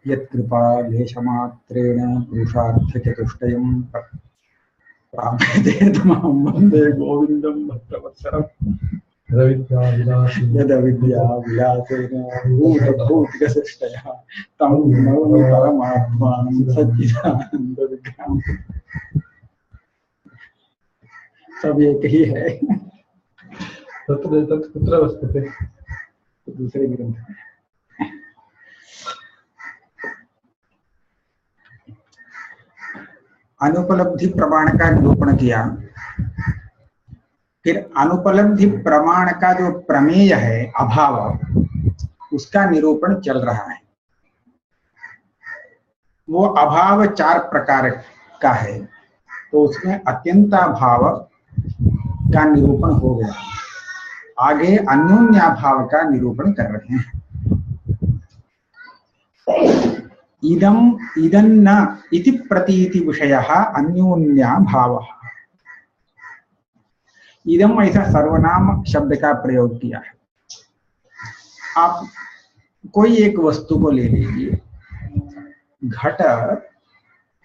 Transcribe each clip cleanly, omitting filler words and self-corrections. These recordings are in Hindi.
यत्कृपा लेशमात्रेण पुरुषार्थचतुष्टयं प्राप्यते तमहं वन्दे गोविन्दं भक्तवत्सलं यदविद्याविलासेन भूतभौतिकसृष्टयः तं नौमि परमात्मानं सच्चिदानन्दविग्रहम्। सब एक ही है। तत्र कुत्र वर्तते? दूसरे ग्रंथ में। अनुपलब्धि प्रमाण का निरूपण किया, फिर अनुपलब्धि प्रमाण का जो प्रमेय है अभाव, उसका निरूपण चल रहा है। वो अभाव 4 प्रकार का है, तो उसमें अत्यंताभाव का निरूपण हो गया। आगे अन्योन्याभाव का निरूपण कर रहे हैं। इदम इदन्न इति प्रतीति विषयः अन्योन्याभावः। इदम ऐसा सर्वनाम शब्द का प्रयोग किया है। आप कोई एक वस्तु को ले लीजिए, घट,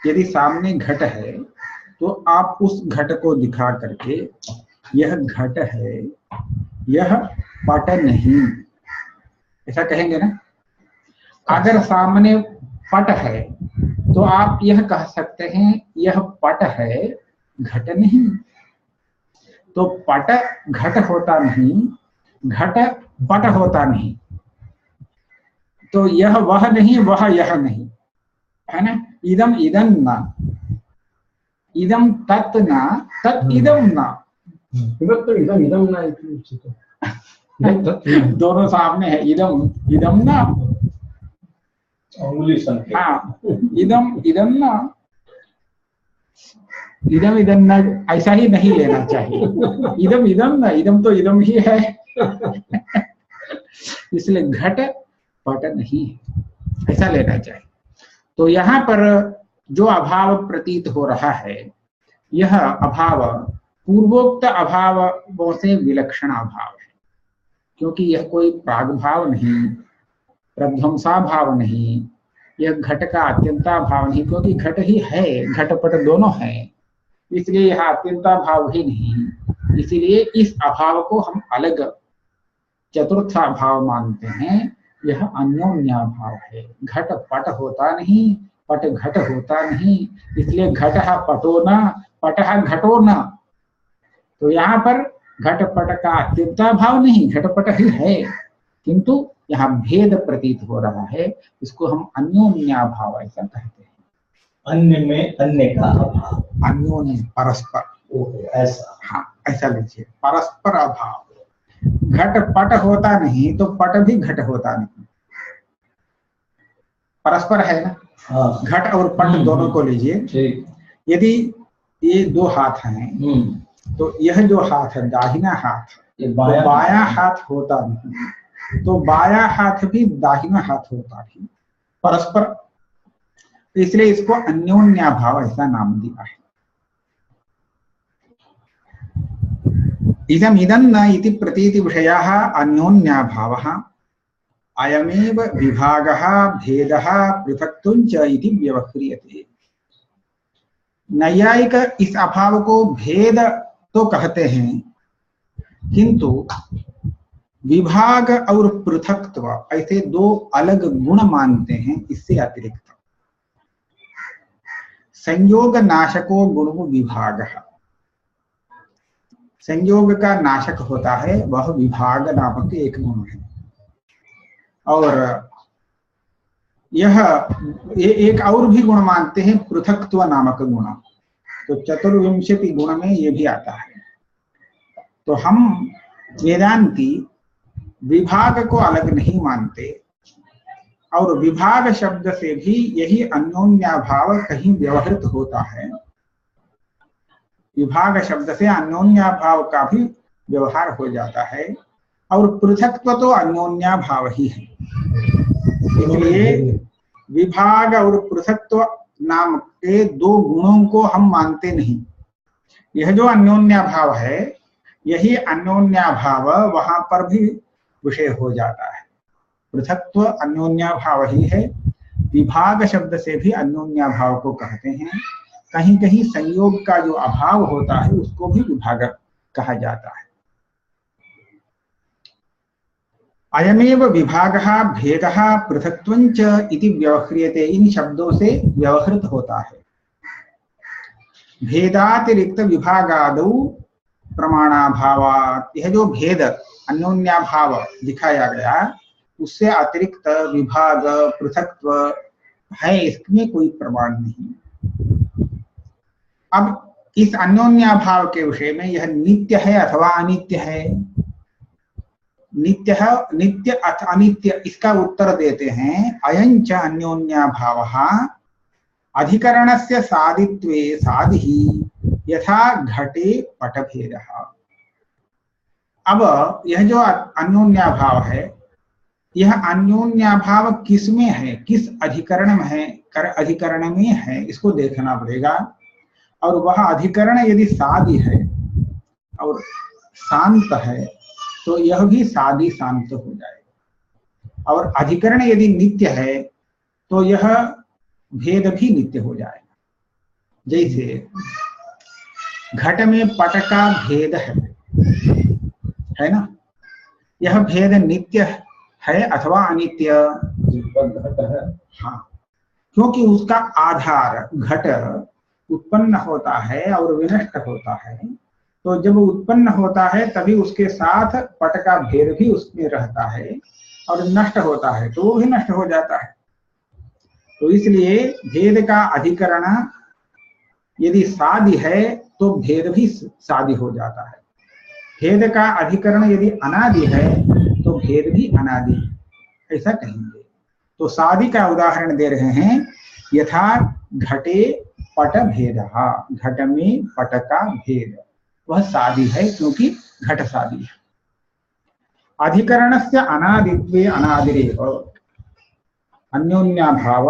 यदि सामने घट है तो आप उस घट को दिखा करके यह घट है, यह पट नहीं, ऐसा कहेंगे ना। अगर सामने पट है तो आप यह कह सकते हैं यह पट है, घट नहीं। तो पट घट होता नहीं, घट पट होता नहीं। तो यह वह नहीं, वह यह नहीं, है ना। इदम इदं न, इदम तत् न, तत् इदम न। किमर्थम् इदम् इदं न इति उच्यते? दोनों सामने है, इदम इदम न। अंगुली संकेत। हाँ, इदम इदम न, इदम इदम न, ऐसा ही नहीं लेना चाहिए। इदम इदम न, इदम तो इदम ही है। इसलिए घट पट नहीं है, ऐसा लेना चाहिए। तो यहाँ पर जो अभाव प्रतीत हो रहा है, यह अभाव पूर्वोक्त अभावों से विलक्षण अभाव है, क्योंकि यह कोई प्रागभाव नहीं, प्रध्वंसा भाव नहीं, यह घट का अत्यंता भाव नहीं, क्योंकि घट ही है, घटपट दोनों है, इसलिए यह अत्यंता भाव ही नहीं। इसीलिए इस अभाव को हम अलग चतुर्था भाव मानते हैं। यह अन्योन्याभाव है। घट पट होता नहीं, पट घट होता नहीं, इसलिए घट पटो न, पट घटो न। तो यहाँ पर घट पट का अत्यंता भाव नहीं, घटपट ही है, किंतु यहाँ भेद प्रतीत हो रहा है। इसको हम अन्योन्याभाव ऐसा कहते हैं। अन्य में अन्य का अभाव, अन्योन्य परस्पर, ऐसा। हाँ, ऐसा लीजिए, परस्पर अभाव। घट पट होता नहीं तो पट भी घट होता नहीं, परस्पर है ना। हाँ। घट और पट दोनों को लीजिए। यदि ये दो हाथ हैं तो यह जो हाथ है दाहिना हाथ, तो बायां हाथ होता नहीं, तो बायां हाथ भी दाहिना हाथ होता नहीं, परस्पर। इसलिए इसको अन्योन्याभाव ऐसा नाम दिया है। इदम इदं न इति प्रतीति विषयः अन्योन्याभावः अयमेव विभागः भेदः पृथक्त्वं च इति व्यवह्रियते। नैयायिक इस अभाव को भेद तो कहते हैं, किंतु विभाग और पृथक्त्व ऐसे दो अलग गुण मानते हैं। इससे अतिरिक्त संयोग नाशको गुण विभागः, संयोग का नाशक होता है, वह विभाग नामक एक गुण है। और यह एक और भी गुण मानते हैं, पृथक्त्व नामक गुण। तो चतुर्विंशति गुण में ये भी आता है। तो हम वेदांती विभाग को अलग नहीं मानते, और विभाग शब्द से भी यही अन्योन्याभाव कहीं व्यवहृत होता है। विभाग शब्द से अन्योन्याभाव का भी व्यवहार हो जाता है, और पृथक्त्व तो अन्योन्याभाव ही है। इसलिए विभाग और पृथक्त्व नाम के दो गुणों को हम मानते नहीं। यह जो अन्योन्याभाव है, यही अन्योन्याभाव वहां पर भी विषय हो जाता है। पृथक्त्व अन्योन्याभाव ही है, विभाग शब्द से भी अन्योन्याभाव को कहते हैं। कहीं कहीं संयोग का जो अभाव होता है उसको भी विभाग कहा जाता है। अयमेव विभागः भेदः पृथक्त्वञ्च इति व्यवह्रियते, इन शब्दों से व्यवहृत होता है। भेदातिरिक्त विभागादौ प्रमाणाभावात्, यह जो भेद अन्योन्याभाव दिखाया गया उससे अतिरिक्त विभाग पृथक्त्व है, इसमें कोई प्रमाण नहीं। अब इस अन्योन्याभाव के विषय में यह नित्य है अथवा अनित्य है, नित्य है नित्य अथवा अनित्य, इसका उत्तर देते हैं अयंच अन्योन्याभावः अधिकरणस्य सादित्वे सादिः यथा घटे पटभेदः। अब यह जो अन्योन्याभाव है, यह अन्योन्याभाव किस में है, किस अधिकरण में है, अधिकरण में है, इसको देखना पड़ेगा। और वह अधिकरण यदि सादि है और शांत है तो यह भी सादि शांत हो जाएगा, और अधिकरण यदि नित्य है तो यह भेद भी नित्य हो जाएगा। जैसे घट में पट का भेद है ना, यह भेद नित्य है अथवा अनित्य? घट है। हाँ, क्योंकि उसका आधार घट उत्पन्न होता है और विनष्ट होता है, तो जब उत्पन्न होता है तभी उसके साथ पट का भेद भी उसमें रहता है, और नष्ट होता है तो वो भी नष्ट हो जाता है। तो इसलिए भेद का अधिकरण यदि सादि है तो भेद भी सादि हो जाता है, भेद का अधिकरण यदि अनादि है तो भेद भी अनादि है, ऐसा कहेंगे। तो सादि का उदाहरण दे रहे हैं, यथा घटे पट भेद, घट में पट का भेद वह सादि है क्योंकि घट सादि है। अधिकरणस्य अनादित्वे अनादिरेव, अन्योन्याभाव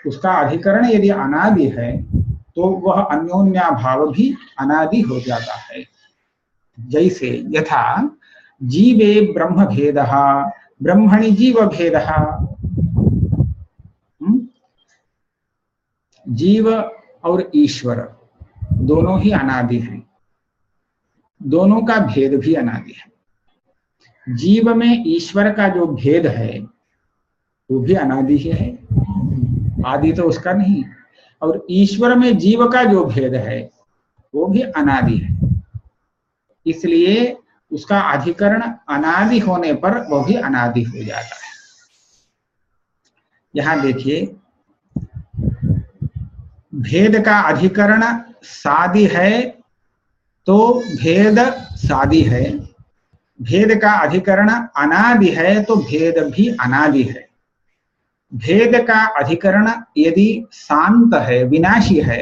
उसका अधिकरण यदि अनादि है तो वह अन्योन्याभाव भी अनादि हो जाता है। जैसे यथा जीवे ब्रह्म भेदः ब्रह्मणि जीव भेदः, जीव और ईश्वर दोनों ही अनादि हैं, दोनों का भेद भी अनादि है। जीव में ईश्वर का जो भेद है वो भी अनादि ही है, आदि तो उसका नहीं, और ईश्वर में जीव का जो भेद है वो भी अनादि है, इसलिए उसका अधिकरण अनादि होने पर वो भी अनादि हो जाता है। यहां देखिए, भेद का अधिकरण सादि है तो भेद सादि है, भेद का अधिकरण अनादि है तो भेद भी अनादि है। भेद का अधिकरण यदि शांत है, विनाशी है,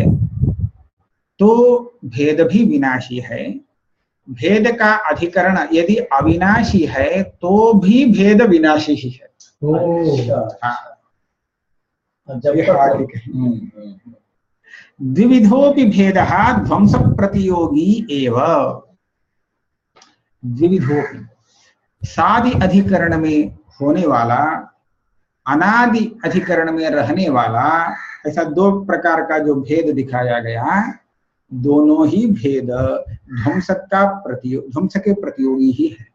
तो भेद भी विनाशी है। भेद का अधिकरण यदि अविनाशी है तो भी भेद विनाशी ही है। द्विविधोपि भेदः ध्वंस प्रतियोगी एव। द्विविधोपि, सादि अधिकरण में होने वाला, अनादि अधिकरण में रहने वाला, ऐसा दो प्रकार का जो भेद दिखाया गया, दोनों ही भेद ध्वंस के प्रतियोगी ही है,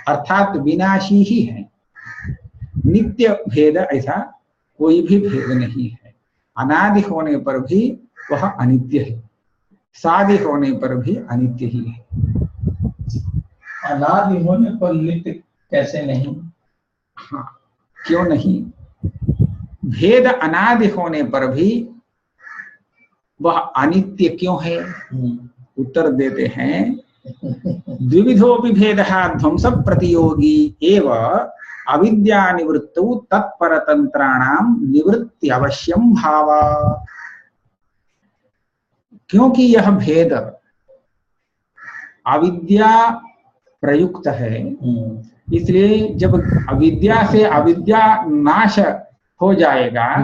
अर्थात विनाशी ही है। नित्य भेद ऐसा कोई भी भेद नहीं है, अनादि होने पर भी वह अनित्य है, सादि होने पर भी अनित्य ही है। अनादि होने पर नित्य कैसे नहीं? हाँ, क्यों नहीं? भेद अनादि होने पर भी वह अनित्य क्यों है? उत्तर देते हैं, द्विविधोपि भेदः ध्वंस प्रतियोगी एव अविद्या निवृत्तौ तत्परतंत्राणां निवृत्ति अवश्यम भावा। क्योंकि यह भेद अविद्या प्रयुक्त है, इसलिए जब अविद्या से अविद्या नाश हो जाएगा,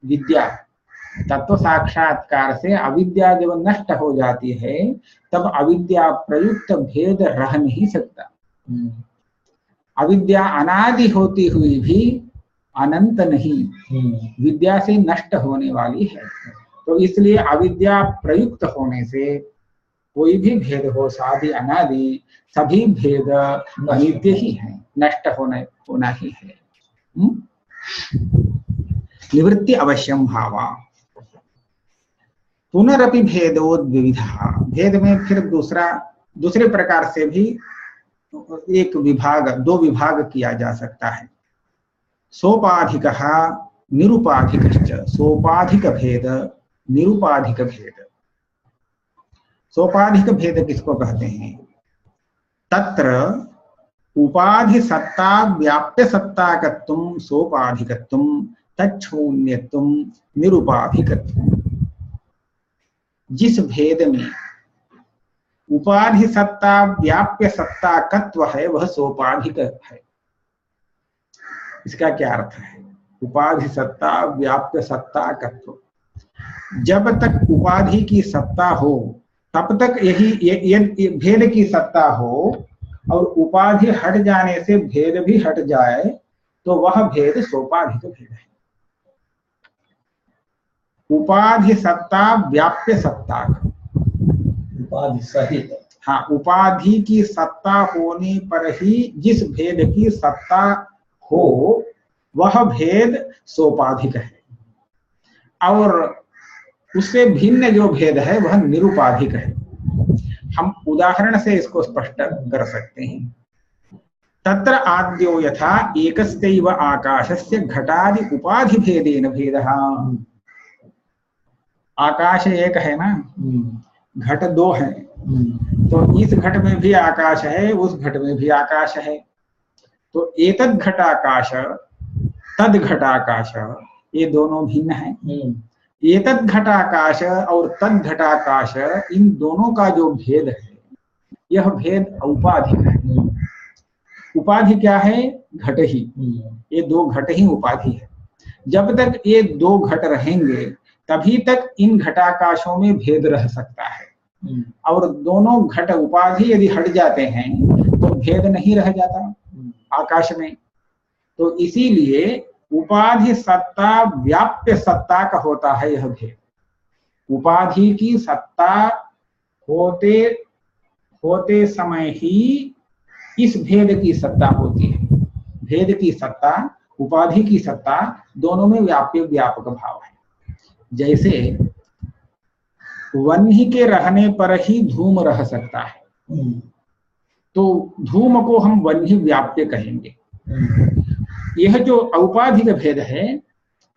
विद्या तत्व साक्षात्कार से अविद्या जब नष्ट हो जाती है तब अविद्या प्रयुक्त भेद रह नहीं सकता। अविद्या अनादि होती हुई भी अनंत नहीं, विद्या से नष्ट होने वाली है। तो इसलिए अविद्या प्रयुक्त होने से कोई भी भेद हो, सादि अनादि, सभी भेद अनित्य ही है, नष्ट होना ही है। निवृत्ति अवश्यम भावा। पुनरपि भेदोद्विविधा, भेद में फिर दूसरे प्रकार से भी एक विभाग, दो विभाग किया जा सकता है। सोपाधिकः निरुपाधिकश्च, सोपाधिक भेद निरुपाधिक भेद। सोपाधिक भेद किसको कहते हैं? तत्र उपाधि सत्ता व्याप्य सत्ताकत्वं सोपाधिकत्वं तच्छून्यत्वं निरुपाधिकत्वं। जिस भेद में उपाधि सत्ता व्याप्य सत्ताकत्व है वह सोपाधिक है। इसका क्या अर्थ है? उपाधि सत्ता व्याप्य सत्ताकत्व, जब तक उपाधि की सत्ता हो तब तक यही भेद की सत्ता हो, और उपाधि हट जाने से भेद भी हट जाए तो वह भेद सोपाधिक भेद है। उपाधि सत्ता व्याप्य सत्ता, उपाधि सहित, हाँ, उपाधि की सत्ता होने पर ही जिस भेद की सत्ता हो वह भेद सोपाधिक है, और उससे भिन्न जो भेद है वह निरुपाधिक है। हम उदाहरण से इसको स्पष्ट कर सकते हैं। तत्र आद्यो यथा एकस्यैव आकाशस्य घटादि उपाधि भेदेन भेदः। आकाश एक है ना, घट दो है, तो इस घट में भी आकाश है, उस घट में भी आकाश है। तो एतद् घटाकाश तद् घटाकाश, ये दोनों भिन्न हैं। एतद् घटाकाश और तद् घटाकाश, इन दोनों का जो भेद है यह भेद औपाधिक है। उपाधि क्या है? घट ही, ये दो घट ही उपाधि है। जब तक ये दो घट रहेंगे तभी तक इन घटाकाशों में भेद रह सकता है, और दोनों घट उपाधि यदि हट जाते हैं तो भेद नहीं रह जाता आकाश में। तो इसीलिए उपाधि सत्ता व्याप्य सत्ता का होता है यह भेद। उपाधि की सत्ता होते होते समय ही इस भेद की सत्ता होती है। भेद की सत्ता, उपाधि की सत्ता, दोनों में व्याप्य व्यापक भाव है। जैसे वन्य के रहने पर ही धूम रह सकता है, तो धूम को हम वन्य व्याप्य कहेंगे। यह जो औपाधिक भेद है,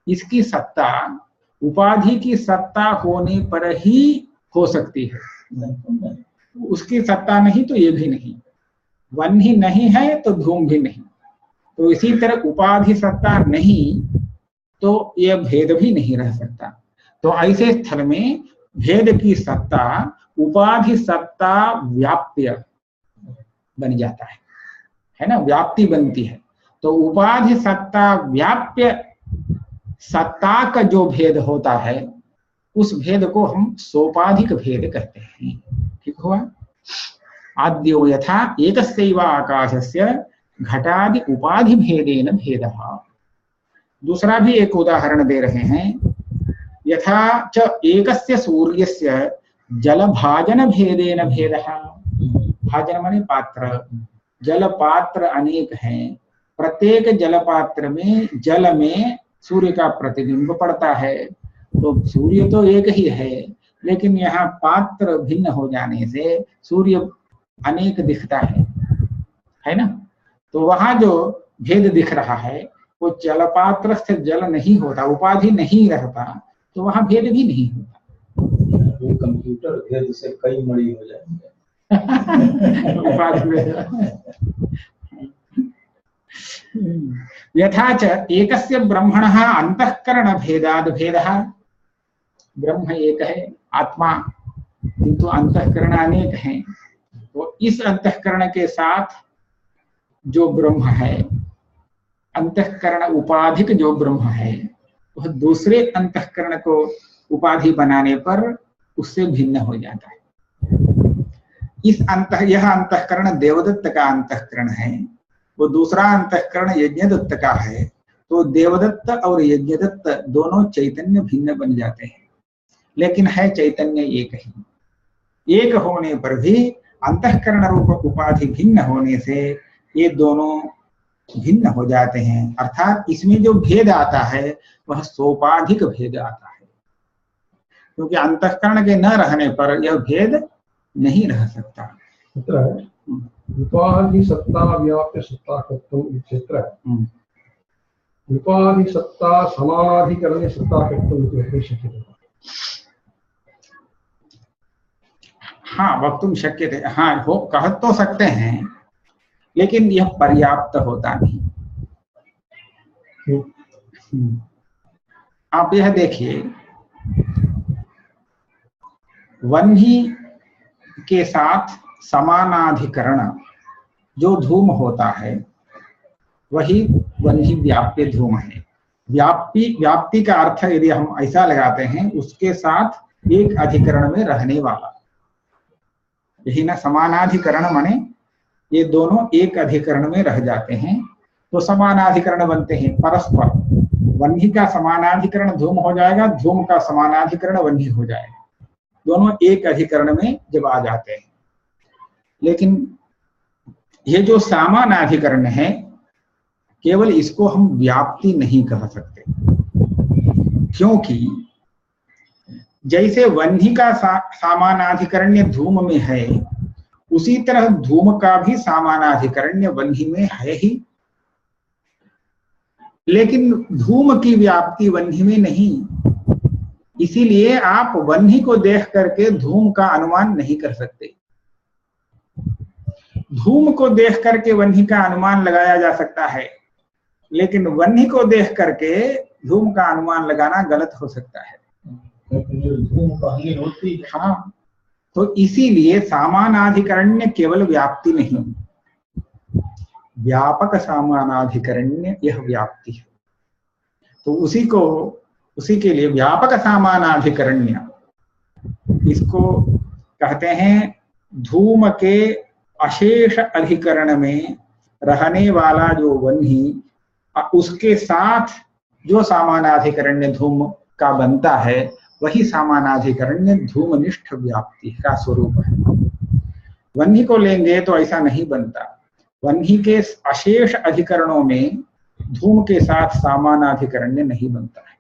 इसकी सत्ता उपाधि की सत्ता होने पर ही हो सकती है। उसकी सत्ता नहीं तो ये भी नहीं, वन्य नहीं है तो धूम भी नहीं। तो इसी तरह उपाधि सत्ता नहीं तो यह भेद भी नहीं रह सकता। तो ऐसे स्थल में भेद की सत्ता उपाधि सत्ता व्याप्य बन जाता है ना, व्याप्ति बनती है। तो उपाधि सत्ता व्याप्य सत्ता का जो भेद होता है उस भेद को हम सोपाधिक भेद कहते हैं। ठीक हुआ? आद्यो यथा एकस्यैव आकाशस्य घटादि उपाधि भेदेन भेदः। दूसरा भी एक उदाहरण दे रहे हैं। यथा च एकस्य सूर्यस्य जलभाजन भेदेन भेदः। भाजन माने पात्र, जल पात्र अनेक हैं, प्रत्येक जल पात्र में जल में सूर्य का प्रतिबिंब पड़ता है। तो सूर्य तो एक ही है, लेकिन यहाँ पात्र भिन्न हो जाने से सूर्य अनेक दिखता है ना। तो वहां जो भेद दिख रहा है वो जलपात्र से जल नहीं होता, उपाधि नहीं रहता, तो वहां भेद भी नहीं होता। वो कंप्यूटर भेद से कई मणि हो जाएंगे। यथा च एकस्य ब्रह्मणः अंतःकरण भेदाद भेदः। ब्रह्म एक है, आत्मा, किंतु अंतःकरण अनेक हैं। तो इस अंतःकरण के साथ जो ब्रह्म है, अंतःकरण उपाधिक जो ब्रह्म है, वह दूसरे अंतःकरण को उपाधि बनाने पर उससे भिन्न हो जाता है। यह अंतःकरण देवदत्त का अंतःकरण है, वो दूसरा अंतःकरण यज्ञदत्त का है। तो देवदत्त और यज्ञदत्त दोनों चैतन्य भिन्न बन जाते हैं, लेकिन है चैतन्य एक ही। एक होने पर भी अंतःकरण रूप उपाधि भिन्न होने से ये दोनों भिन्न हो जाते हैं, अर्थात इसमें जो भेद आता है वह सोपाधिक भेद आता है, क्योंकि अंतःकरण के न रहने पर यह भेद नहीं रह सकता। उपाधि सत्ता व्याप्य सत्ता कर्तुम क्षेत्र है। उपाधि सत्ता समानाधिकरण सत्ता कर्तुम शक्यते। हाँ, वक्तुम शक्यते, हाँ हो कह तो सकते हैं, लेकिन यह पर्याप्त होता नहीं। आप यह देखिए, वह्नि के साथ समानाधिकरण जो धूम होता है वही वह्नि व्याप्य धूम है। व्याप्ति का अर्थ यदि हम ऐसा लगाते हैं, उसके साथ एक अधिकरण में रहने वाला, यही ना समानाधिकरण माने ये दोनों एक अधिकरण में रह जाते हैं तो समानाधिकरण बनते हैं परस्पर। वह्नि का समानाधिकरण धूम हो जाएगा, धूम का समानाधिकरण वह्नि हो जाएगा, दोनों एक अधिकरण में जब आ जाते हैं। लेकिन ये जो समानाधिकरण है, केवल इसको हम व्याप्ति नहीं कह सकते, क्योंकि जैसे वह्नि का समानाधिकरण्य धूम में है, उसी तरह धूम का भी समानाधिकरण्य वह्नि में है ही, लेकिन धूम की व्याप्ति वह्नि में नहीं। इसीलिए आप वह्नि को देख करके धूम का अनुमान नहीं कर सकते। धूम को देख करके वह्नि का अनुमान लगाया जा सकता है, लेकिन वह्नि को देख करके धूम का अनुमान लगाना गलत हो सकता है। धूम कहानी होती है। हाँ, तो इसीलिए समानाधिकरण्य केवल व्याप्ति नहीं, व्यापक समानाधिकरण्य यह व्याप्ति है। तो उसी के लिए व्यापक समानाधिकरण्य, इसको कहते हैं धूम के अशेष अधिकरण में रहने वाला जो वह्नि, उसके साथ जो समानाधिकरण्य धूम का बनता है वही समानाधिकरण्य धूमनिष्ठ व्याप्ति का स्वरूप है। वह्नि को लेंगे तो ऐसा नहीं बनता। वह्नि के अशेष अधिकरणों में धूम के साथ समानाधिकरण्य नहीं बनता है।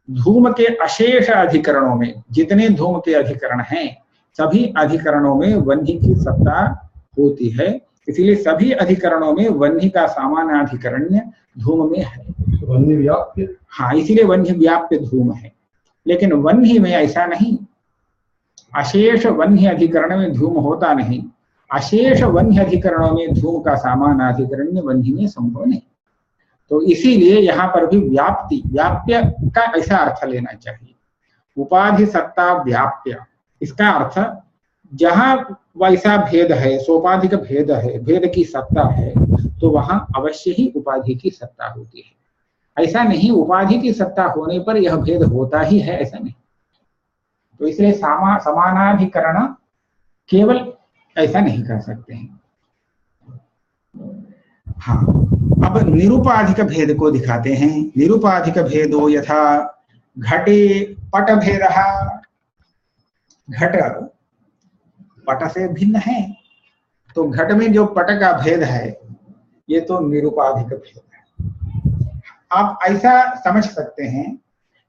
धूम के अशेष अधिकरणों में जितने धूम के अधिकरण हैं, सभी अधिकरणों में वह्नि की सत्ता होती है, इसलिए सभी अधिकरणों में वह्नि का समानाधिकरण्य धूम में है। वह्नि व्याप्य, हाँ, इसीलिए वह्नि व्याप्य धूम है। लेकिन वह्नि में ऐसा नहीं, अशेष वह्नि अधिकरण में धूम होता नहीं, अशेष वह्नि अधिकरणों में धूम का समानाधिकरण्य वह्नि में संभव नहीं। तो इसीलिए यहाँ पर भी व्याप्य का ऐसा अर्थ लेना चाहिए। उपाधि सत्ता व्याप्य, इसका अर्थ जहां वैसा भेद है, सोपाधिक भेद है, भेद की सत्ता है, तो वहां अवश्य ही उपाधि की सत्ता होती है। ऐसा नहीं उपाधि की सत्ता होने पर यह भेद होता ही है, ऐसा नहीं। तो इसलिए समानाधिकरण केवल ऐसा नहीं कर सकते हैं। हाँ, अब निरुपाधिक भेद को दिखाते हैं। निरुपाधिक भेदो यथा घटे पट भेदः, घट पट से भिन्न है, तो घट में जो पट का भेद है ये तो निरुपाधिक भेद है। आप ऐसा समझ सकते हैं,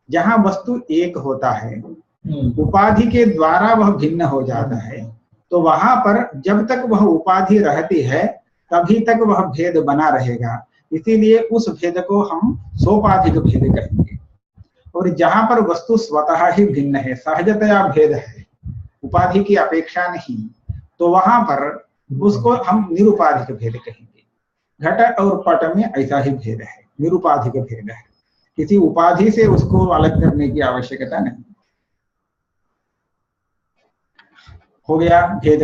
जहां वस्तु एक होता है, उपाधि के द्वारा वह भिन्न हो जाता है, तो वहां पर जब तक वह उपाधि रहती है तभी तक वह भेद बना रहेगा। इसीलिए उस भेद को हम सोपाधिक भेद कहेंगे। और जहां पर वस्तु स्वतः ही भिन्न है, सहजतया भेद है, उपाधि की अपेक्षा नहीं, तो वहां पर उसको हम निरुपाधिक भेद कहेंगे। घट और पट में ऐसा ही भेद है, निरुपाधिक भेद है, किसी उपाधि से उसको अलग करने की आवश्यकता नहीं। हो गया भेद।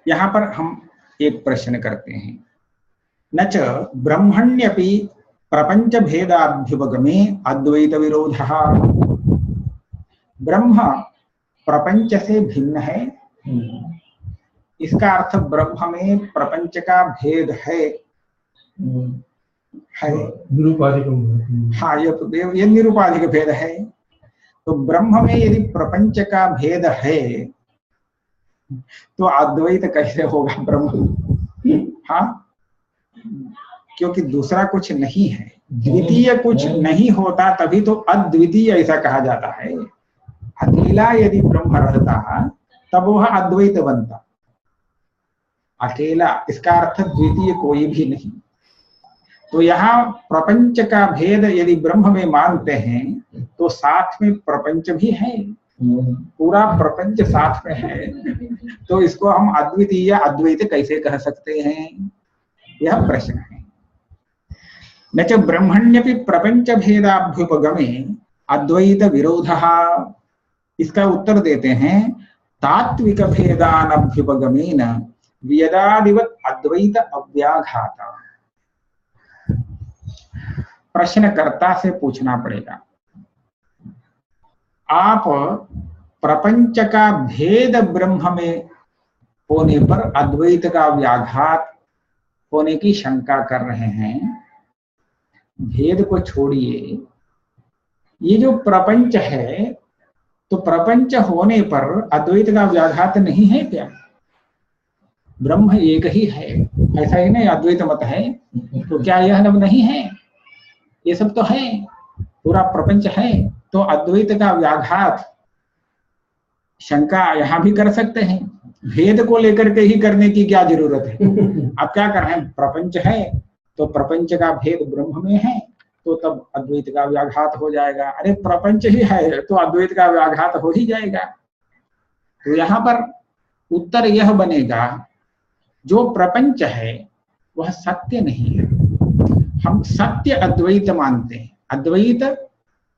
यहाँ पर हम एक प्रश्न करते हैं, न च ब्रह्मण्यपि प्रपंच भेदाभ्युपगमे अद्वैत विरोधः। ब्रह्म प्रपंच से भिन्न है, इसका अर्थ ब्रह्म में प्रपंच का भेद है, है। निरुपाधिक। हाँ, ये निरुपाधिक भेद है। तो ब्रह्म में यदि प्रपंच का भेद है तो अद्वैत कैसे होगा ब्रह्म? हाँ, क्योंकि दूसरा कुछ नहीं है, द्वितीय कुछ नहीं होता तभी तो अद्वितीय ऐसा कहा जाता है। अकेला यदि ब्रह्म रहता तब वह अद्वैत बनता। अकेला इसका अर्थ द्वितीय कोई भी नहीं। तो यहाँ प्रपंच का भेद यदि ब्रह्म में मानते हैं तो साथ में प्रपंच भी है, पूरा प्रपंच साथ में है, तो इसको हम अद्वितीय अद्वैत कैसे कह सकते हैं? यह प्रश्न है। न च ब्रह्मण्यपि प्रपंच भेदाभ्युपगमे अद्वैत विरोधः। इसका उत्तर देते हैं तात्विक भेदानभ्युपगमेन वेदादिवत् अद्वैत अव्याघाता। प्रश्नकर्ता से पूछना पड़ेगा, आप प्रपंच का भेद ब्रह्म में होने पर अद्वैत का व्याघात होने की शंका कर रहे हैं। भेद को छोड़िए, ये जो प्रपंच है तो प्रपंच होने पर अद्वैत का व्याघात नहीं है क्या? ब्रह्म एक ही है, ऐसा ही नहीं अद्वैत मत है, तो क्या यह नहीं है? ये सब तो है, पूरा प्रपंच है, तो अद्वैत का व्याघात शंका यहां भी कर सकते हैं। भेद को लेकर के ही करने की क्या जरूरत है? आप क्या कर रहे हैं? प्रपंच है तो प्रपंच का भेद ब्रह्म में है तो तब अद्वैत का व्याघात हो जाएगा। अरे प्रपंच ही है तो अद्वैत का व्याघात हो ही जाएगा। तो यहाँ पर उत्तर यह बनेगा, जो प्रपंच है वह सत्य नहीं है। हम सत्य अद्वैत मानते हैं। अद्वैत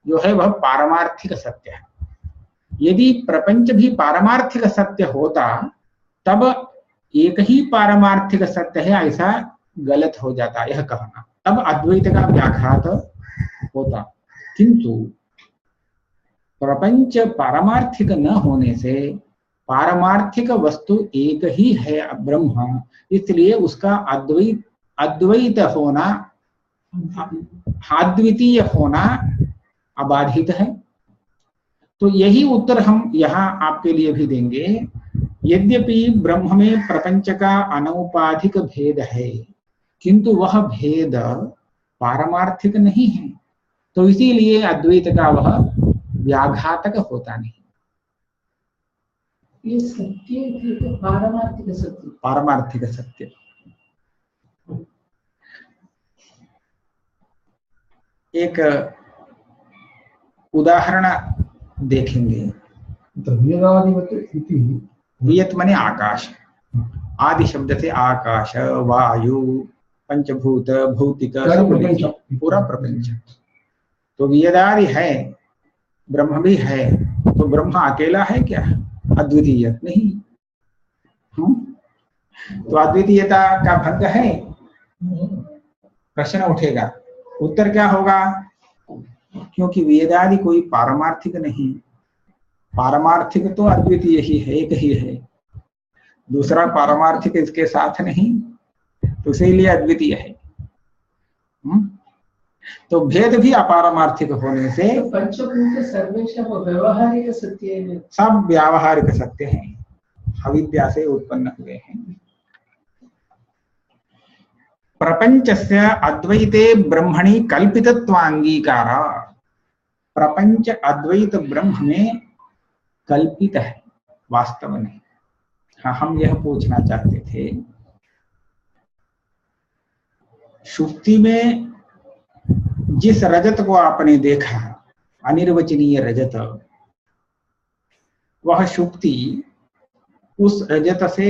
जो है वह पारमार्थिक सत्य है। यदि प्रपंच भी पारमार्थिक सत्य होता तब एक ही पारमार्थिक सत्य है ऐसा गलत हो जाता यह कहना, तब अद्वैत का व्याघात होता। किंतु प्रपंच पारमार्थिक न होने से पारमार्थिक वस्तु एक ही है ब्रह्म, इसलिए उसका अद्वैत होना, अद्वितीय होना अबाधित है। तो यही उत्तर हम यहाँ आपके लिए भी देंगे। यद्यपि ब्रह्म में प्रपंच का अनौपाधिक भेद है किंतु वह भेद पारमार्थिक नहीं है, तो इसीलिए अद्वैत का वह व्याघातक होता नहीं। ये सत्य है तो पारमार्थिक सत्य। पारमार्थिक सत्य। एक उदाहरण देखेंगे। वियत माने आकाश, आदि शब्द से आकाश, वायु, पंचभूत, भौतिक, पूरा प्रपंच। तो वियदादि है, ब्रह्म भी है, तो ब्रह्म अकेला है क्या? अद्वितीय नहीं। तो अद्वितीयता का भंग है, प्रश्न उठेगा। उत्तर क्या होगा? क्योंकि वेदादि कोई पारमार्थिक नहीं, पारमार्थिक तो अद्वितीय ही है, एक ही है, दूसरा पारमार्थिक इसके साथ नहीं, तो इसीलिए अद्वितीय है। तो भेद भी अपारमार्थिक होने से पंचभूत सर्वेषां व्यावहारिक सत्य है, सब व्यावहारिक सत्य हैं, अविद्या से उत्पन्न हुए हैं। प्रपंचस्य अद्वैते ब्रह्मणि कल्पितत्वांगीकार। प्रपंच अद्वैत ब्रह्म में कल्पित है, वास्तव नहीं। हाँ, हम यह पूछना चाहते थे, सुक्ति में जिस रजत को आपने देखा, अनिर्वचनीय रजत, वह सुक्ति उस रजत से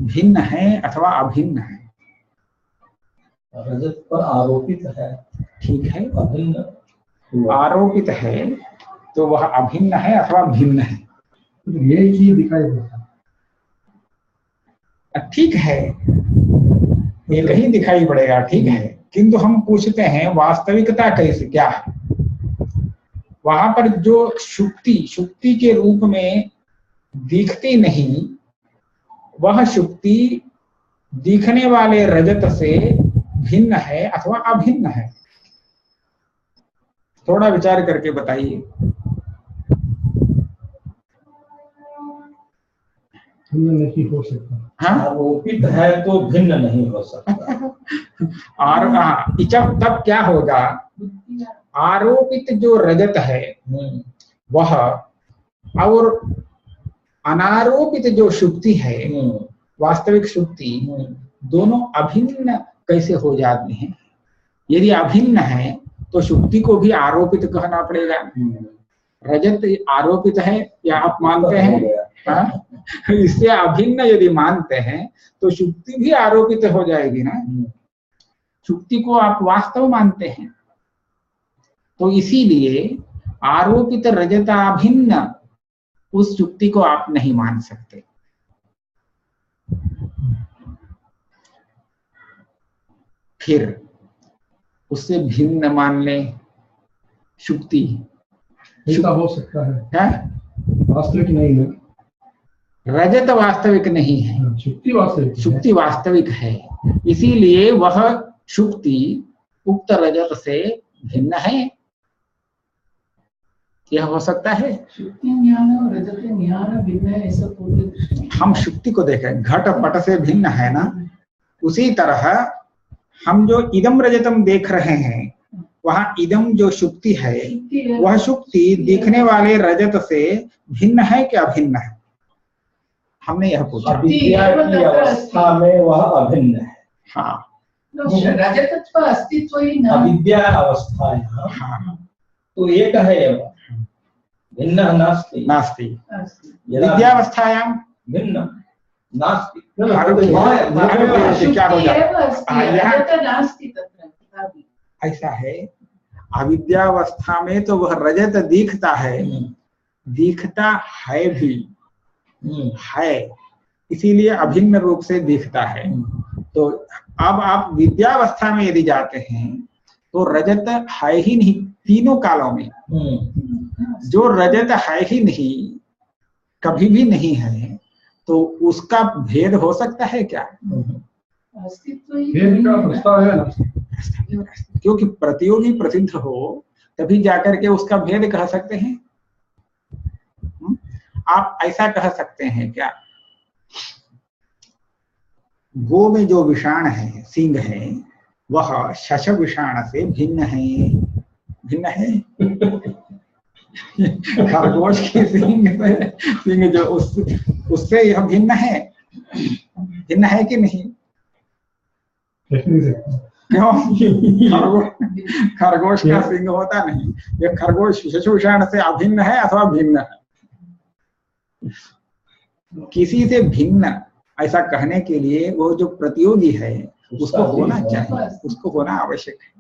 भिन्न है अथवा अभिन्न है? रजत पर आरोपित है, ठीक है, अभिन्न आरोपित है तो वह अभिन्न है अथवा भिन्न है? ये ही दिखाई देता। ठीक है, एक ही दिखाई पड़ेगा, ठीक है, किंतु हम पूछते हैं वास्तविकता कैसे, क्या है? वहां पर जो शुक्ति के रूप में दिखती नहीं, वह शुक्ति दिखने वाले रजत से भिन्न है अथवा अभिन्न है? थोड़ा विचार करके बताइए। भिन्न नहीं हो सकता। हाँ, आरोपित है तो भिन्न नहीं हो सकता। और तब क्या होगा? आरोपित जो रजत है वह और अनारोपित जो शुक्ति है, वास्तविक शुक्ति, दोनों अभिन्न कैसे हो जाते हैं? यदि अभिन्न है तो शुक्ति को भी आरोपित कहना पड़ेगा। रजत आरोपित है या आप मानते हैं? हाँ? इससे अभिन्न यदि मानते हैं तो शुक्ति भी आरोपित हो जाएगी ना। शुक्ति को आप वास्तव मानते हैं, तो इसीलिए आरोपित रजताभिन्न उस शुक्ति को आप नहीं मान सकते। फिर उससे भिन्न मान ले शुक्ति। ऐसा हो सकता है, वास्तविक नहीं है। रजत वास्तविक नहीं है, शुक्ति वास्तविक है। शुक्ति वास्तविक है, इसीलिए वह शुक्ति उक्त रजत से भिन्न है। यह हो सकता है। शुक्ति ज्ञान और रजत ज्ञान भिन्न है, ऐसा पूरी दृष्टि। हम शुक्ति को देखें, घट पट से भिन्न है ना, उसी तरह हम जो इदम रजतम देख रहे हैं, वहां इदम जो शुक्ति है वह शुक्ति दिखने वाले रजत से भिन्न है कि अभिन्न है? हमने यह पूछा। अविद्या की अवस्था में वह अभिन्न है। हाँ, रजतत्व अस्तित्व ही न। अविद्या अवस्था यहाँ हाँ, तो एक है, भिन्न नास्ति। नास्ति। विद्यावस्थायां विद्यावस्थायां भिन्न नास्ति। क्या हो जाता है? ऐसा है, अविद्यावस्था में तो वह रजत दिखता है, दिखता है भी है, इसीलिए अभिन्न रूप से दिखता है। तो अब आप विद्यावस्था में यदि जाते हैं तो रजत है ही नहीं तीनों कालों में। जो रजत है ही नहीं, कभी भी नहीं है, तो उसका भेद हो सकता है क्या? भेद का प्रस्ताव है ना, क्योंकि प्रतियोगी प्रसिद्ध हो तभी जाकर के उसका भेद कह सकते हैं। आप ऐसा कह सकते हैं क्या, गो में जो विषाण है, सिंह है, वह शश विषाण से भिन्न है? भिन्न है? खरगोश की सिंह जो उससे यह भिन्न है? भिन्न है कि नहीं? क्यों? खरगोश का सिंह होता नहीं। यह खरगोश शश विषाण से अभिन्न है अथवा भिन्न है? किसी से भिन्न ऐसा कहने के लिए वो जो प्रतियोगी है उसको होना चाहिए, उसको होना आवश्यक है।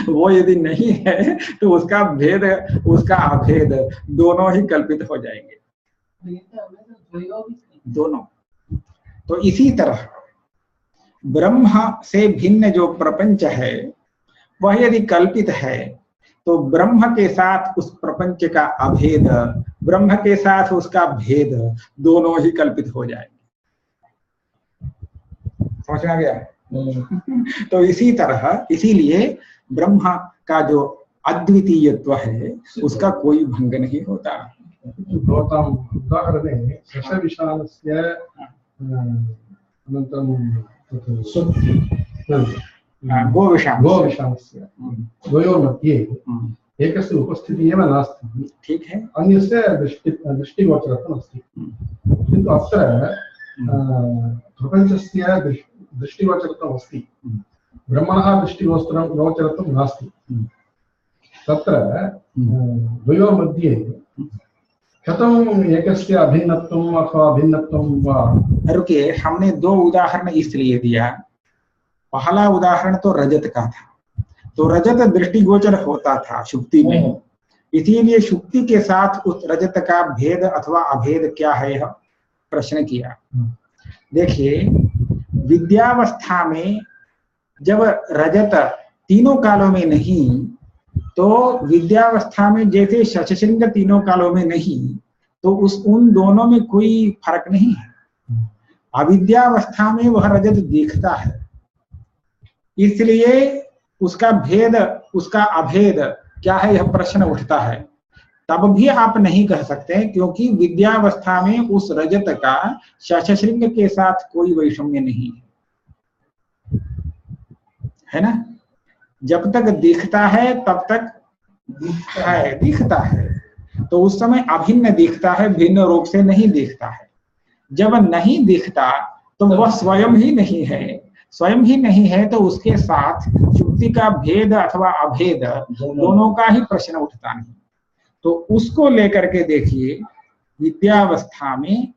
वो यदि नहीं है तो उसका भेद, उसका अभेद दोनों ही कल्पित हो जाएंगे, दोनों। तो इसी तरह ब्रह्म से भिन्न जो प्रपंच है वह यदि कल्पित है तो ब्रह्म के साथ उस प्रपंच का अभेद, ब्रह्म के साथ उसका भेद दोनों ही कल्पित हो जाएंगे। समझ में आ गया? तो इसी तरह, इसीलिए ब्रह्म का जो अद्वितीयत्व है उसका कोई भंग नहीं होता। भवताम् उदाहरणे शशविषाणस्य गोविषाणस्य द्वयोर्मध्ये एकस्य उपस्थितिः एव नास्ति, ठीक है, अन्यस्य दृष्टिगोचरत्वम् अस्ति। किन्तु अत्र प्रपञ्चस्य दृष्टिगोचरत्वम् अस्ति, ब्रह्मणः दृष्टिगोचरत्वं नास्ति। तत्र द्वयोर्मध्ये कथम एकस्य अभिन्नत्वम् अथवा भिन्नत्वं वा? रुकिए, हमने दो उदाहरण इसलिए दिया। पहला उदाहरण तो रजत का था, तो रजत दृष्टिगोचर होता था शुक्ति में, इसीलिए शुक्ति के साथ उस रजत का भेद अथवा अभेद क्या है यह प्रश्न किया। देखिए, विद्यावस्था में जब रजत तीनों कालों में नहीं, तो विद्यावस्था में जैसे शशसिंह तीनों कालों में नहीं, तो उन दोनों में कोई फर्क नहीं है। अविद्यावस्था में वह रजत दिखता है, इसलिए उसका भेद, उसका अभेद क्या है, यह प्रश्न उठता है। तब भी आप नहीं कह सकते, क्योंकि विद्यावस्था में उस रजत का शशशृंग के साथ कोई वैषम्य नहीं है ना। जब तक दिखता है तब तक दिखता है, तो उस समय अभिन्न दिखता है, भिन्न रूप से नहीं दिखता है। जब नहीं दिखता तो वह स्वयं ही नहीं है, स्वयं ही नहीं है तो उसके साथ शुक्ति का भेद अथवा अभेद दोनों का ही प्रश्न उठता नहीं। तो उसको लेकर के देखिए, विद्यावस्था में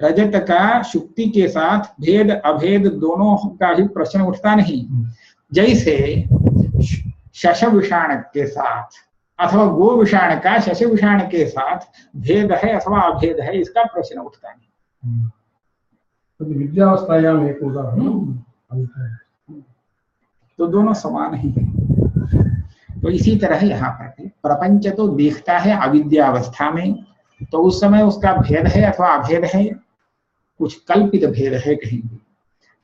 रजत का शुक्ति के साथ भेद अभेद दोनों का ही प्रश्न उठता नहीं। जैसे शश विषाण के साथ अथवा गो विषाण का शश विषाण के साथ भेद है अथवा अभेद है, इसका प्रश्न उठता नहीं। तो विद्यावस्थायाम एक उदाहरण, तो दोनों समान ही है। तो इसी तरह यहाँ पर प्रपंच तो दिखता है अविद्यावस्था में, तो उस समय उसका भेद है अथवा अभेद है, कुछ कल्पित भेद है कहीं भी।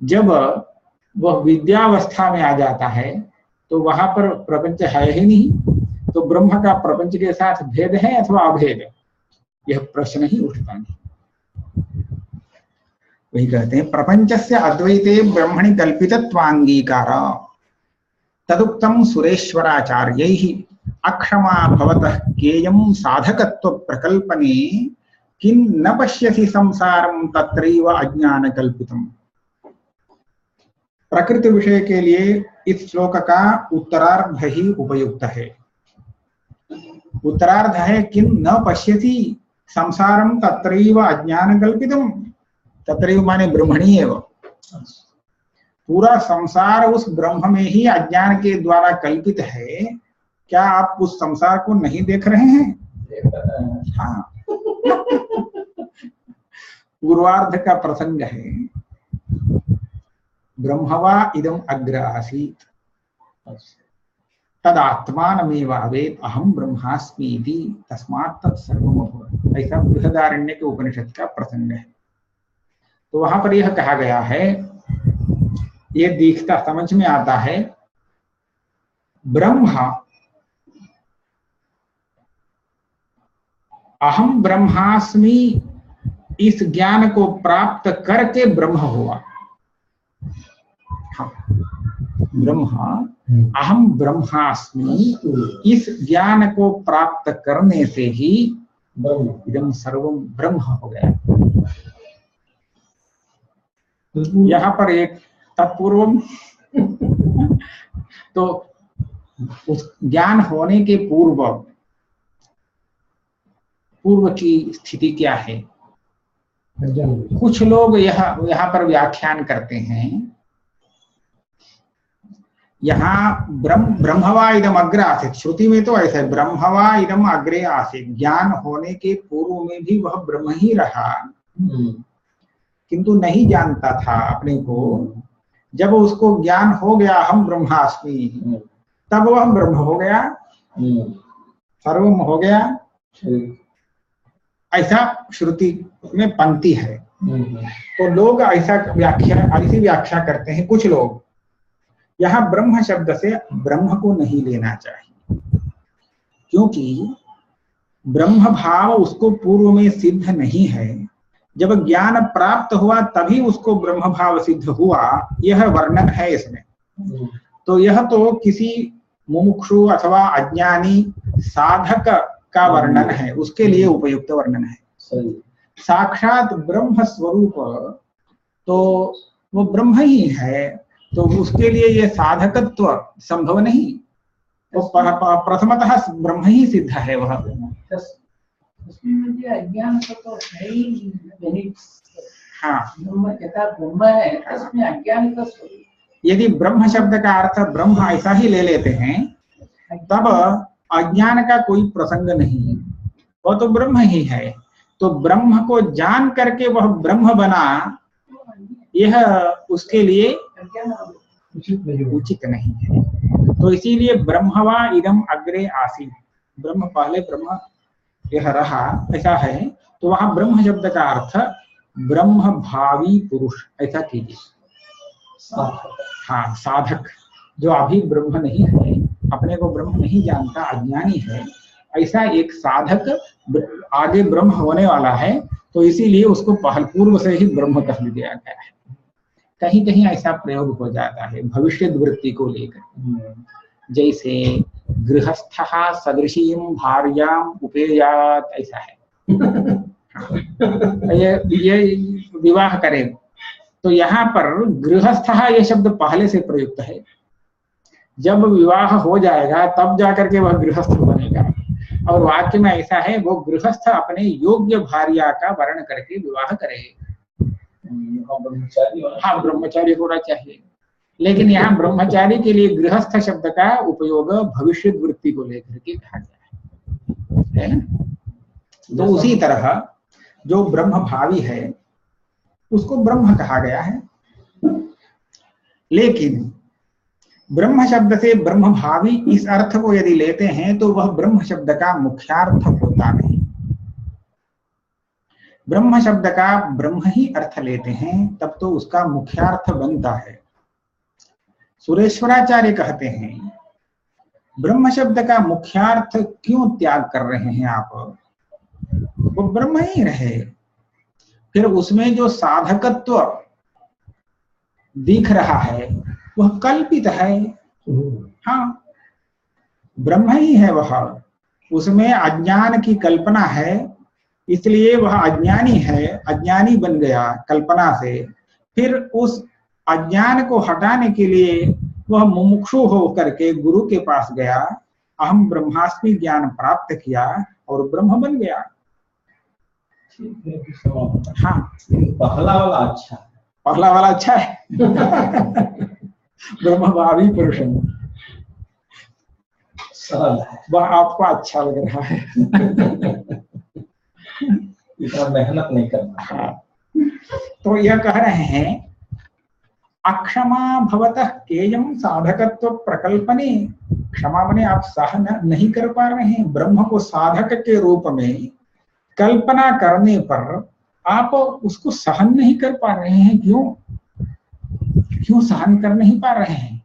जब वह विद्यावस्था में आ जाता है तो वहां पर प्रपंच है ही नहीं, तो ब्रह्म का प्रपंच के साथ भेद है अथवा अभेद, यह प्रश्न ही उठता नहीं। वही कहते हैं प्रपंचस्य अद्वैते ब्रह्मणि कल्पितत्वांगीकार तदुक्तम सुरेश्वराचार्यैः अक्षमा भवतः केयं साधकत्व प्रकल्पने किं न पश्यसि संसारं तत्रैव अज्ञान कल्पितम्। प्रकृति विषय के लिए इस श्लोक का उत्तरार्ध ही उपयुक्त है। उत्तरार्ध है किं न पश्यसि संसारं तत्रैव अज्ञान कल्पितम्। तत्रैव माने ब्रह्मणी एव, पूरा संसार उस ब्रह्म में ही अज्ञान के द्वारा कल्पित है। क्या आप उस संसार को नहीं देख रहे हैं? हाँ। पूर्वार्ध का प्रसंग है, ब्रह्मवा इदम अग्र आसीत् तदात्मानमेवावेत् अहम ब्रह्मास्मि इति तस्मात् तत्सर्वम् अभवत्। ऐसा बृहदारण्य के उपनिषद का प्रसंग है। तो वहां पर यह कहा गया है, ये दिखता समझ में आता है, ब्रह्म अहम ब्रह्मास्मि इस ज्ञान को प्राप्त करके ब्रह्म हुआ। हाँ, ब्रह्म अहम ब्रह्मास्मि इस ज्ञान को प्राप्त करने से ही इदं सर्वं ब्रह्म हो गया। यहाँ पर एक तत्पूर्व तो उस ज्ञान होने के पूर्व की स्थिति क्या है? कुछ लोग यहाँ पर व्याख्यान करते हैं, यहाँ ब्रह्मवा इदम अग्रे आसीत्, श्रुति में तो ऐसा है ब्रह्मवा इदम अग्रे आसीत्, ज्ञान होने के पूर्व में भी वह ब्रह्म ही रहा, किंतु नहीं जानता था अपने को। जब उसको ज्ञान हो गया हम ब्रह्मास्मि, तब वह ब्रह्म हो गया, सर्वम हो गया। ऐसा श्रुति में पंक्ति है। तो लोग ऐसी व्याख्या करते हैं कुछ लोग। यहाँ ब्रह्म शब्द से ब्रह्म को नहीं लेना चाहिए, क्योंकि ब्रह्म भाव उसको पूर्व में सिद्ध नहीं है। जब ज्ञान प्राप्त हुआ तभी उसको ब्रह्म भाव सिद्ध हुआ, यह वर्णन है इसमें। तो यह तो किसी मुमुक्षु अथवा अज्ञानी साधक का वर्णन है, उसके लिए उपयुक्त वर्णन है। साक्षात ब्रह्म स्वरूप तो वो ब्रह्म ही है, तो उसके लिए ये साधकत्व संभव नहीं। तो प्रथमतः ब्रह्म ही सिद्ध है वह। अज्ञान तो है ही नहीं। हाँ, ब्रह्म है, उसमें अज्ञान का यदि ब्रह्म शब्द का अर्थ ब्रह्म ऐसा ही ले लेते हैं, तब अज्ञान का कोई प्रसंग नहीं, वह तो ब्रह्म ही है। तो ब्रह्म को जान करके वह ब्रह्म बना, यह उसके लिए उचित नहीं है। तो इसीलिए ब्रह्मवा इदम अग्रे आसीत्, ब्रह्म पहले ब्रह्म यह रहा, ऐसा है। तो वहां ब्रह्म शब्द का अर्थ ब्रह्म भावी पुरुष ऐसा कीजिए। हाँ, साधक जो अभी ब्रह्म नहीं है, अपने को ब्रह्म नहीं जानता, अज्ञानी है, ऐसा एक साधक आगे ब्रह्म होने वाला है, तो इसीलिए उसको पूर्व से ही ब्रह्म कह दिया गया है। कहीं कहीं ऐसा प्रयोग हो जाता है भविष्य वृत्ति को लेकर, जैसे गृहस्थः सदृशीं भार्याम् उपेयात, ऐसा है। ये विवाह करे, तो यहाँ पर गृहस्थः ये शब्द पहले से प्रयुक्त है। जब विवाह हो जाएगा तब जाकर के वह गृहस्थ बनेगा, और वाक्य में ऐसा है वो गृहस्थ अपने योग्य भार्या का वर्ण करके विवाह करे। हाँ, ब्रह्मचारी होना चाहिए, लेकिन यहाँ ब्रह्मचारी के लिए गृहस्थ शब्द का उपयोग भविष्य वृत्ति को लेकर के कहा गया है ना। तो उसी तरह जो ब्रह्म भावी है उसको ब्रह्म कहा गया है, लेकिन ब्रह्म शब्द से ब्रह्म भावी इस अर्थ को यदि लेते हैं तो वह ब्रह्म शब्द का मुख्यार्थ होता नहीं। ब्रह्म शब्द का ब्रह्म ही अर्थ लेते हैं तब तो उसका मुख्यार्थ बनता है। सुरेश्वराचार्य कहते हैं ब्रह्म शब्द का मुख्यार्थ क्यों त्याग कर रहे हैं आप, वो ब्रह्म ही रहे, फिर उसमें जो साधकत्व दिख रहा है वह कल्पित है। हाँ, ब्रह्म ही है वह, उसमें अज्ञान की कल्पना है, इसलिए वह अज्ञानी है, अज्ञानी बन गया कल्पना से। फिर उस अज्ञान को हटाने के लिए वह मुमुक्षु होकर के गुरु के पास गया, अहम ब्रह्मास्मि ज्ञान प्राप्त किया और ब्रह्म बन गया। हाँ, पहला वाला अच्छा है, पहला वाला अच्छा है। ब्रह्म भावी पुरुष सरल है, वह आपको अच्छा लग रहा है। इतना मेहनत नहीं करना। हाँ, तो यह कह रहे हैं अक्षमा भवतः केयम साधकत्व प्रकल्पने। क्षमा माने आप सहन नहीं कर पा रहे हैं, ब्रह्म को साधक के रूप में कल्पना करने पर आप उसको सहन नहीं कर पा रहे हैं। क्यों सहन कर नहीं पा रहे हैं?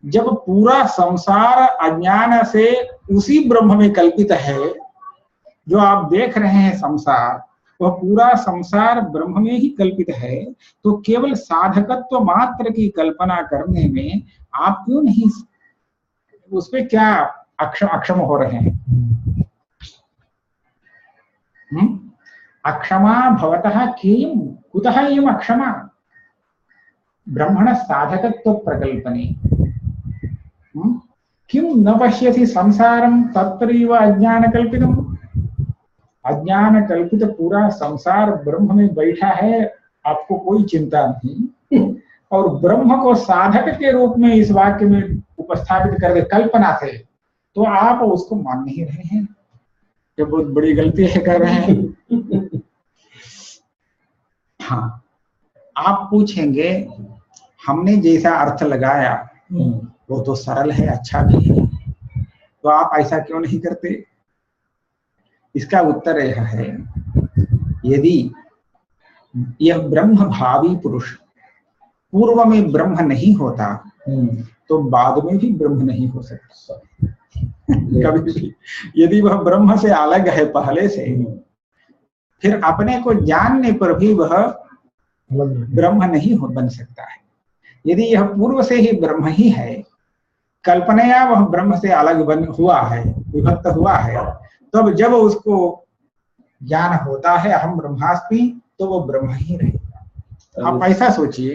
जब पूरा संसार अज्ञान से उसी ब्रह्म में कल्पित है, जो आप देख रहे हैं संसार, वह पूरा संसार ब्रह्म में ही कल्पित है, तो केवल साधकत्व मात्र की कल्पना करने में आप क्यों नहीं उसपे क्या अक्षम हो रहे हैं? अक्षमा भवतः किम कुतः इयम् अक्षमा ब्रह्मण साधकत्व प्रकल्पने किम न पश्यसि संसारम तत्रैव अज्ञान कल्पितम। अज्ञान कल्पित पूरा संसार ब्रह्म में बैठा है, आपको कोई चिंता नहीं, और ब्रह्म को साधक के रूप में इस वाक्य में उपस्थापित कर दे कल्पना से, तो आप उसको मान नहीं रहे हैं। ये बहुत बड़ी गलती है कर रहे हैं। हाँ, आप पूछेंगे हमने जैसा अर्थ लगाया वो तो सरल है, अच्छा भी है, तो आप ऐसा क्यों नहीं करते? इसका उत्तर यह है, यदि यह ब्रह्म भावी पुरुष पूर्व में ब्रह्म नहीं होता तो बाद में भी ब्रह्म नहीं हो सकता। कभी भी यदि वह ब्रह्म से अलग है पहले से, फिर अपने को जानने पर भी वह ब्रह्म नहीं बन सकता है। यदि यह पूर्व से ही ब्रह्म ही है, कल्पनाया वह ब्रह्म से अलग हुआ है, विभक्त हुआ है, तब जब उसको ज्ञान होता है अहम ब्रह्मास्मि, तो वो ब्रह्म ही रहेगा। आप ऐसा सोचिए,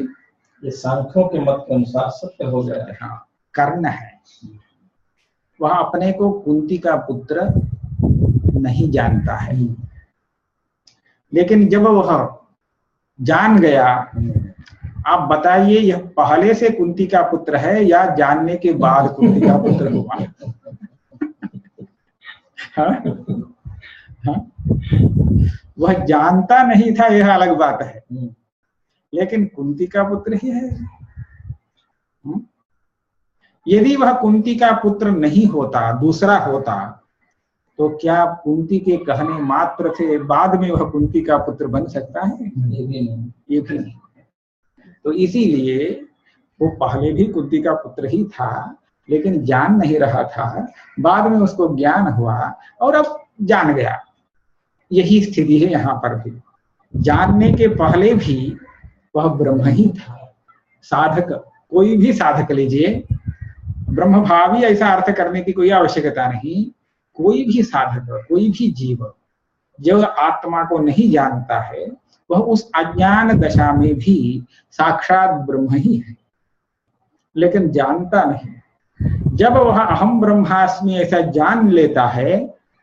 ये सांख्यों के मत के अनुसार सत्य हो गया है। हाँ, कर्ण है, वह अपने को कुंती का पुत्र नहीं जानता है, लेकिन जब वह जान गया, आप बताइए यह पहले से कुंती का पुत्र है या जानने के बाद कुंती का पुत्र हुआ? हाँ? हाँ? वह जानता नहीं था, यह अलग बात है, लेकिन कुंती का पुत्र ही है। यदि वह कुंती का पुत्र नहीं होता, दूसरा होता, तो क्या कुंती के कहने मात्र से बाद में वह कुंती का पुत्र बन सकता है? ये भी नहीं। तो इसीलिए वो पहले भी कुंती का पुत्र ही था, लेकिन जान नहीं रहा था। बाद में उसको ज्ञान हुआ और अब जान गया। यही स्थिति है यहाँ पर भी। जानने के पहले भी वह ब्रह्म ही था। साधक, कोई भी साधक लीजिए, ब्रह्मभावी ऐसा अर्थ करने की कोई आवश्यकता नहीं। कोई भी साधक, कोई भी जीव जो आत्मा को नहीं जानता है, वह उस अज्ञान दशा में भी साक्षात ब्रह्म ही है, लेकिन जानता नहीं। जब वह अहम ब्रह्मास्मि ऐसा जान लेता है,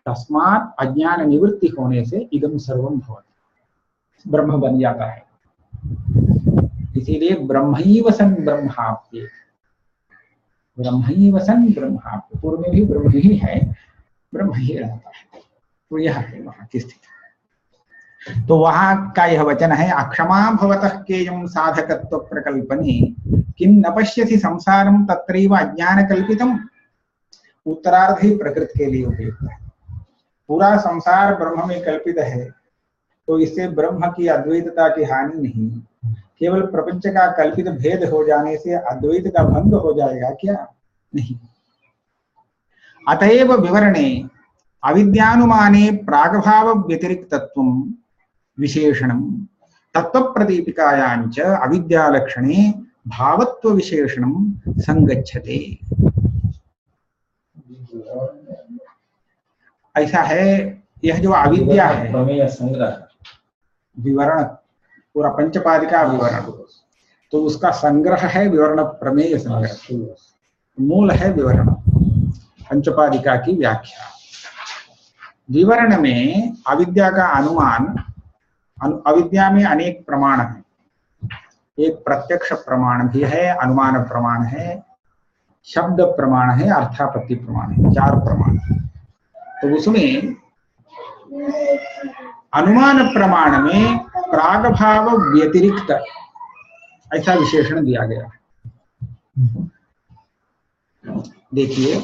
तस्मात् अज्ञान निवृत्ति होने से इदम सर्वम भवति, ब्रह्म बन जाता है। इसीलिए ब्रह्मैव सन् ब्रह्माप्ये, ब्रह्मैव सन् ब्रह्माप्ये, पूर्व में भी ब्रह्म ही है, ब्रह्म ही रहता है। तो यह है वहां की स्थिति। तो वहां का यह वचन है, अक्षमा भवतः केयं साधकत्व प्रकल्पने किं न पश्यसि संसारम तत्रैव अज्ञान कल्पितम। उत्तरार्ध ही प्रकृति के लिए उपयुक्त है। पूरा संसार ब्रह्म में कल्पित है, तो इससे ब्रह्म की अद्वैतता की हानि नहीं। केवल प्रपंच का कल्पित भेद हो जाने से अद्वैत का भंग हो जाएगा क्या? नहीं। अतएव विवरणे अविद्यानुमाने प्रागभाव व्यतिरिक्तत्वं विशेषणं तत्व प्रदीपिकायां च अविद्यालक्षणे भावत्व विशेषणं संगच्छते। ऐसा है, यह जो अविद्या है, प्रमेय संग्रह विवरण, पूरा पंचपादिका विवरण, तो उसका संग्रह है विवरण प्रमेय संग्रह। मूल है विवरण, पंचपादिका की व्याख्या। विवरण में अविद्या का अनुमान, अविद्या में अनेक प्रमाण हैं। एक प्रत्यक्ष प्रमाण भी है, अनुमान प्रमाण है, शब्द प्रमाण है, अर्थापत्ति प्रमाण है, 4 प्रमाण। तो उसमें अनुमान प्रमाण में प्रागभाव व्यतिरिक्त ऐसा विशेषण दिया गया है। देखिए,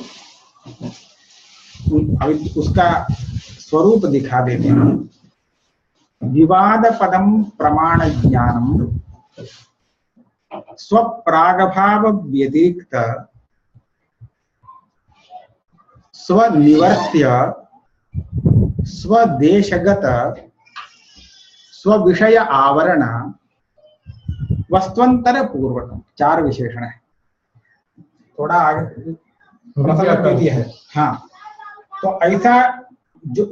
उसका स्वरूप दिखा देते हैं। विवाद पदम प्रमाण ज्ञानम स्वप्रागभाव व्यतिरिक्त स्वनिवर्त्य स्वदेशगत स्विषय आवरण वस्तुअंतर पूर्वकम, 4 विशेषण है। थोड़ा आगे प्रथम है। हाँ, तो ऐसा जो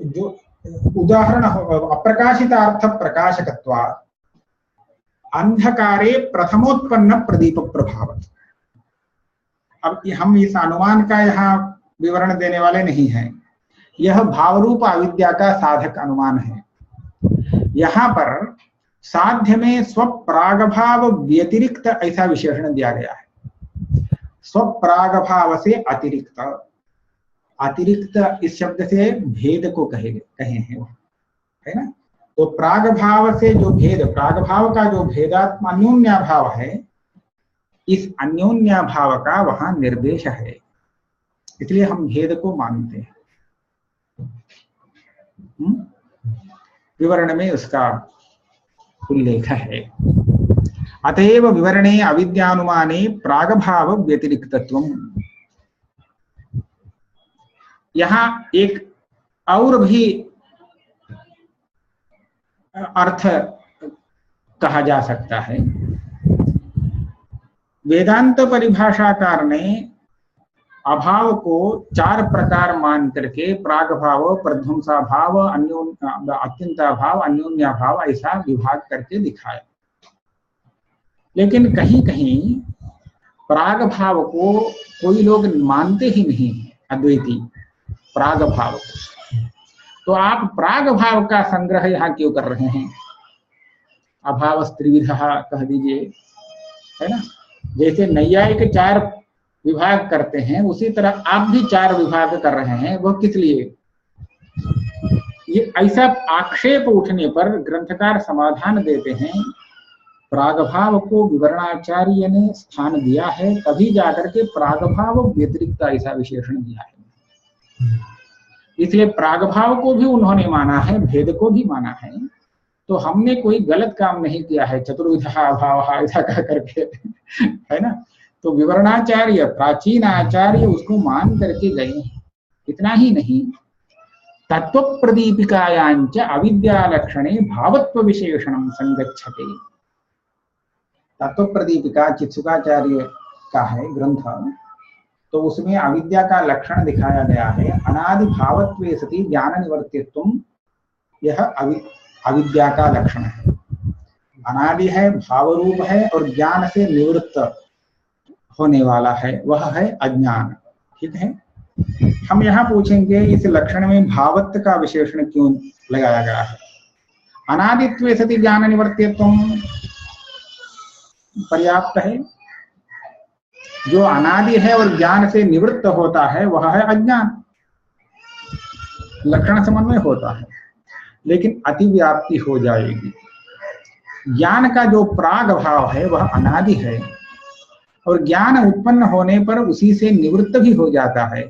उदाहरण अप्रकाशितार्थ प्रकाशकत्वात् अंधकारे प्रथमोत्पन्न प्रदीप प्रभाव। अब हम इस अनुमान का यहाँ विवरण देने वाले नहीं हैं। यह भावरूप अविद्या का साधक अनुमान है। यहाँ पर साध्य में स्वप्रागभाव व्यतिरिक्त ऐसा विशेषण दिया गया है। स्वप्रागभाव से अतिरिक्त, अतिरिक्त इस शब्द से भेद को कहे हैं वो, है ना। तो प्रागभाव से जो भेद, प्रागभाव का जो भेदात्म अन्योन्याभाव है, इस अन्योन्याभाव का वहां निर्देश है, इसलिए हम भेद को मानते हैं। विवरण में उसका उल्लेख है। अतएव विवरणे अविद्यानुमाने प्रागभाव व्यतिरिक्तत्वम्। यहाँ एक और भी अर्थ कहा जा सकता है। वेदांत परिभाषाकार ने अभाव को 4 प्रकार मान करके प्रागभाव, प्रध्वंसाभाव, अत्यंताभाव, अन्योन्याभाव ऐसा विभाग करके दिखाया। लेकिन कहीं कहीं प्रागभाव को कोई लोग मानते ही नहीं है, अद्वैती प्रागभाव को। तो आप प्रागभाव का संग्रह यहाँ क्यों कर रहे हैं? अभाव त्रिविधा कह दीजिए, है ना। जैसे नैयायिक 4 विभाग करते हैं, उसी तरह आप भी 4 विभाग कर रहे हैं। वह किस लिए? ये ऐसा आक्षेप उठने पर ग्रंथकार समाधान देते हैं, प्रागभाव को विवरणाचार्य ने स्थान दिया है, तभी जाकर के प्रागभाव व्यतिरिक्त ऐसा विशेषण दिया है। इसलिए प्रागभाव को भी उन्होंने माना है, भेद को भी माना है। तो हमने कोई गलत काम नहीं किया है, चतुर्विधा अभाव ऐसा कह करके है ना। तो विवरणाचार्य, प्राचीन आचार्य उसको मान करके गए हैं। इतना ही नहीं, तत्व प्रदीपिकायां च अविद्यालक्षणे भावत्व विशेषणं संगच्छते। तत्व प्रदीपिका चित्सुकाचार्य का है ग्रंथ, तो उसमें अविद्या का लक्षण दिखाया गया है। अनादि भावत्वे सति ज्ञान निवर्तित्वम, यह अविद्या का लक्षण है। अनादि है, भाव रूप है और ज्ञान से निवृत्त होने वाला है, वह है अज्ञान। ठीक है, हम यहाँ पूछेंगे इस लक्षण में भावत्व का विशेषण क्यों लगाया गया है। अनादित्वे सति ज्ञान निवर्तित्वम पर्याप्त है। जो अनादि है और ज्ञान से निवृत्त होता है वह है अज्ञान, लक्षण समन्वय होता है। लेकिन अतिव्याप्ति हो जाएगी। ज्ञान का जो प्राग भाव है वह अनादि है और ज्ञान उत्पन्न होने पर उसी से निवृत्त भी हो जाता है।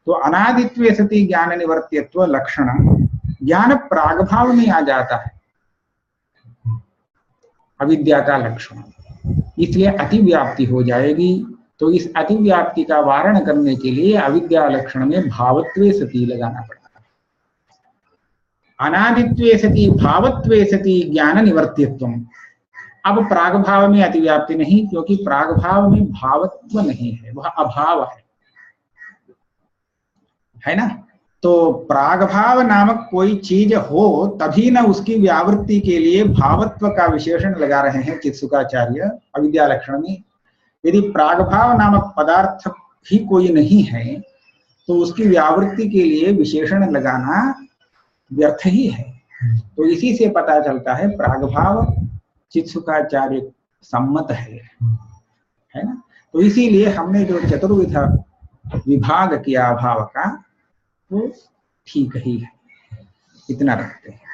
तो अनादित्वे सति ज्ञान निवर्त्यत्व लक्षण ज्ञान प्राग भाव में आ जाता है, अविद्या का लक्षण। इसलिए अतिव्याप्ति हो जाएगी। तो इस अतिव्याप्ति का वारण करने के लिए अविद्या लक्षण में भावत्वे सति लगाना पड़ता है। अनादित्वे सति भावत्वे सति ज्ञान निवर्त्यत्वम। अब प्राग भाव में अतिव्याप्ति नहीं, क्योंकि प्राग भाव में भावत्व नहीं है, वह अभाव है ना। तो प्राग भाव नामक कोई चीज हो तभी न उसकी व्यावृत्ति के लिए भावत्व का विशेषण लगा रहे हैं चित्सुकाचार्य अविद्या लक्षण में। यदि प्राग भाव नामक पदार्थ ही कोई नहीं है तो उसकी व्यावृत्ति के लिए विशेषण लगाना व्यर्थ ही है। तो इसी से पता चलता है प्राग भाव चित्सुकाचार्य सम्मत है ना। तो इसीलिए हमने जो चतुर्विध विभाग किया भाव का वो ठीक ही है। इतना रखते हैं।